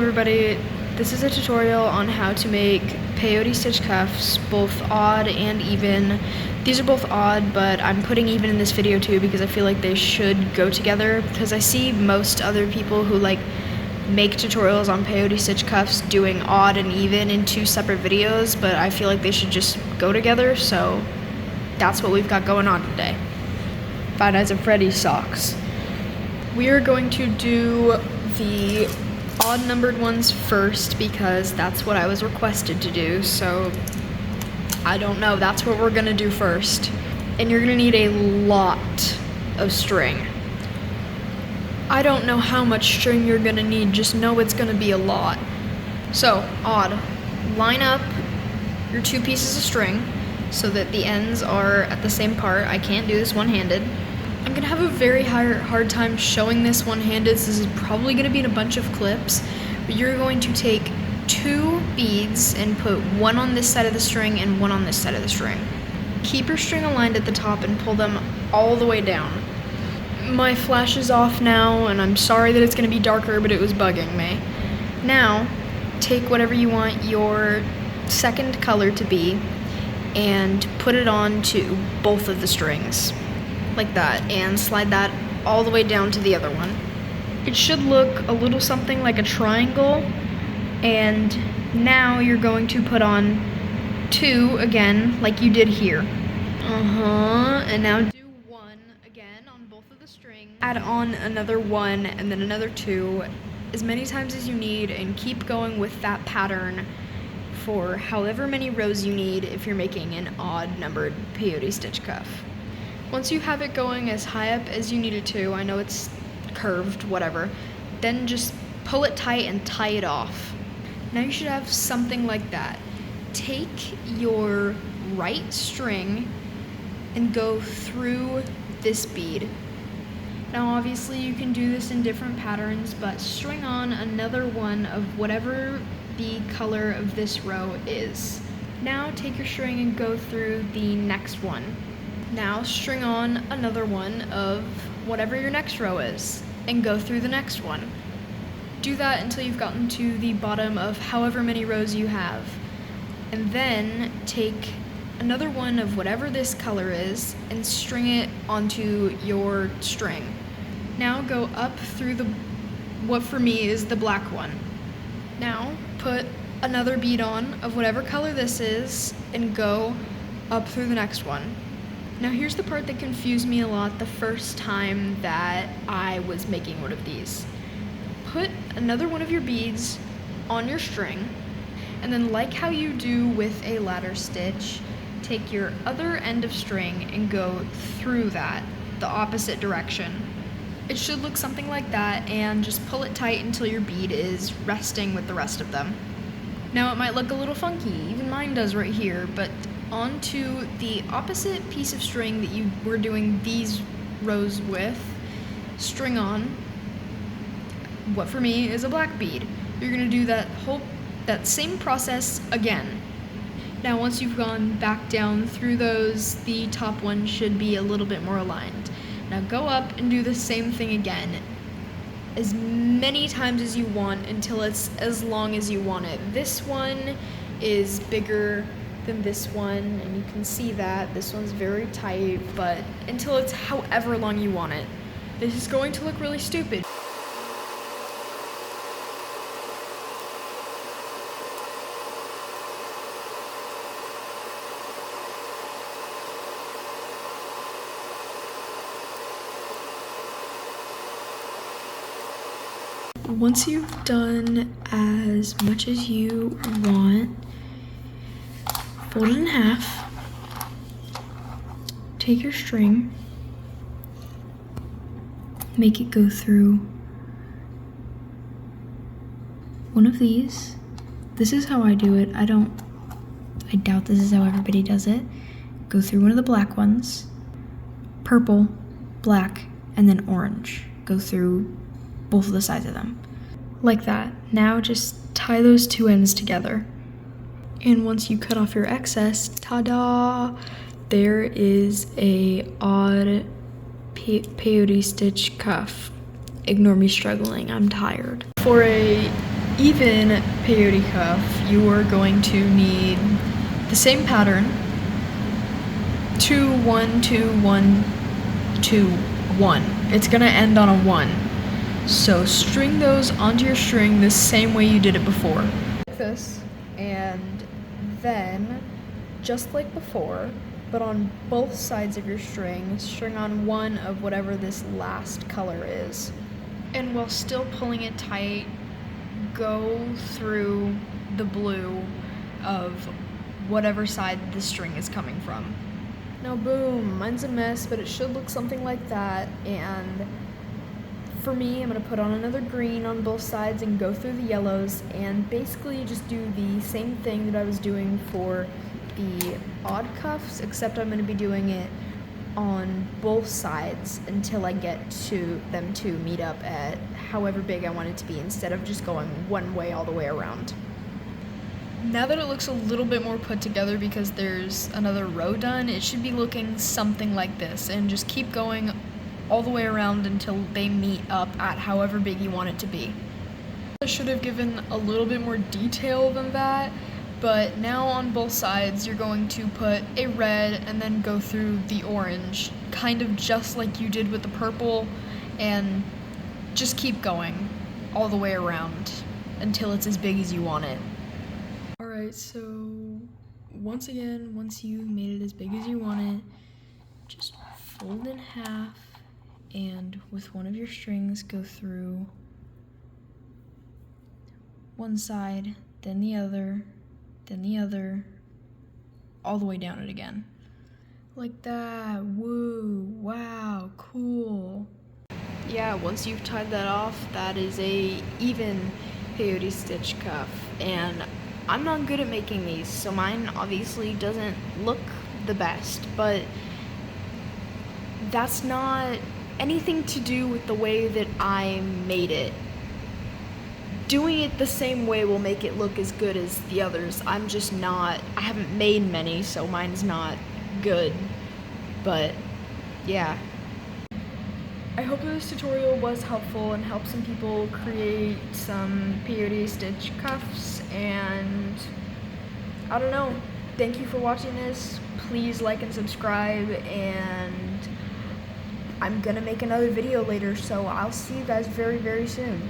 everybody, this is a tutorial on how to make peyote stitch cuffs, both odd and even. These are both odd, but I'm putting even in this video too because I feel like they should go together, because I see most other people who make tutorials on peyote stitch cuffs doing odd and even in two separate videos, but I feel like they should just go together, so that's what we've got going on today. Five Nights at Freddy's socks. We are going to do the odd numbered ones first because that's what I was requested to do, so I don't know, that's what we're gonna do first. And you're gonna need a lot of string. I don't know how much string you're gonna need, just know it's gonna be a lot. So, odd. Line up your two pieces of string so that the ends are at the same part. I can't do this one-handed. I'm gonna have a very hard time showing this one-handed. This is probably gonna be in a bunch of clips, but you're going to take two beads and put one on this side of the string and one on this side of the string. Keep your string aligned at the top and pull them all the way down. My flash is off now, and I'm sorry that it's gonna be darker, but it was bugging me. Now, take whatever you want your second color to be and put it on to both of the strings. Like that, and slide that all the way down to the other one. It should look a little something like a triangle, and now you're going to put on two again like you did here. And now do one again on both of the strings. Add on another one and then another two as many times as you need, and keep going with that pattern for however many rows you need if you're making an odd numbered peyote stitch cuff. Once you have it going as high up as you need it to, I know it's curved, whatever, then just pull it tight and tie it off. Now you should have something like that. Take your right string and go through this bead. Now obviously you can do this in different patterns, but string on another one of whatever the color of this row is. Now take your string and go through the next one. Now string on another one of whatever your next row is and go through the next one. Do that until you've gotten to the bottom of however many rows you have. And then take another one of whatever this color is and string it onto your string. Now go up through what for me is the black one. Now put another bead on of whatever color this is and go up through the next one. Now here's the part that confused me a lot the first time that I was making one of these. Put another one of your beads on your string, and then like how you do with a ladder stitch, take your other end of string and go through that, the opposite direction. It should look something like that, and just pull it tight until your bead is resting with the rest of them. Now it might look a little funky, even mine does right here, but onto the opposite piece of string that you were doing these rows with, string on what for me is a black bead. You're gonna do that same process again. Now once you've gone back down through those, the top one should be a little bit more aligned. Now go up and do the same thing again, as many times as you want until it's as long as you want it. This one is bigger than this one, and you can see that this one's very tight, but until it's however long you want it. This is going to look really stupid. Once you've done as much as you want, fold it in half, take your string, make it go through one of these. This is how I do it. I doubt this is how everybody does it. Go through one of the black ones, purple, black, and then orange. Go through both of the sides of them. Like that. Now just tie those two ends together. And once you cut off your excess, ta-da! There is a odd peyote stitch cuff. Ignore me struggling, I'm tired. For a even peyote cuff, you are going to need the same pattern, 2 1 2 1 2 1. It's gonna end on a 1. So string those onto your string the same way you did it before. Like this, and then just like before, but on both sides of your string, string on one of whatever this last color is. And while still pulling it tight, go through the blue of whatever side the string is coming from. Now boom, mine's a mess, but it should look something like that, and for me, I'm going to put on another green on both sides and go through the yellows, and basically just do the same thing that I was doing for the odd cuffs, except I'm going to be doing it on both sides until I get to them to meet up at however big I want it to be, instead of just going one way all the way around. Now that it looks a little bit more put together because there's another row done, it should be looking something like this, and just keep going all the way around until they meet up at however big you want it to be. I should have given a little bit more detail than that, but now on both sides you're going to put a red and then go through the orange, kind of just like you did with the purple, and just keep going all the way around until it's as big as you want it. Alright, so once again, once you've made it as big as you want it, just fold in half, and with one of your strings go through one side, then the other, all the way down it again. Like that. Woo, wow, cool. Yeah, once you've tied that off, that is a even peyote stitch cuff, and I'm not good at making these, so mine obviously doesn't look the best, but that's not anything to do with the way that I made it. Doing it the same way will make it look as good as the others. I haven't made many, so mine's not good, but yeah. I hope this tutorial was helpful and helped some people create some peyote stitch cuffs, and I don't know. Thank you for watching this. Please like and subscribe, and I'm gonna make another video later, so I'll see you guys very, very soon.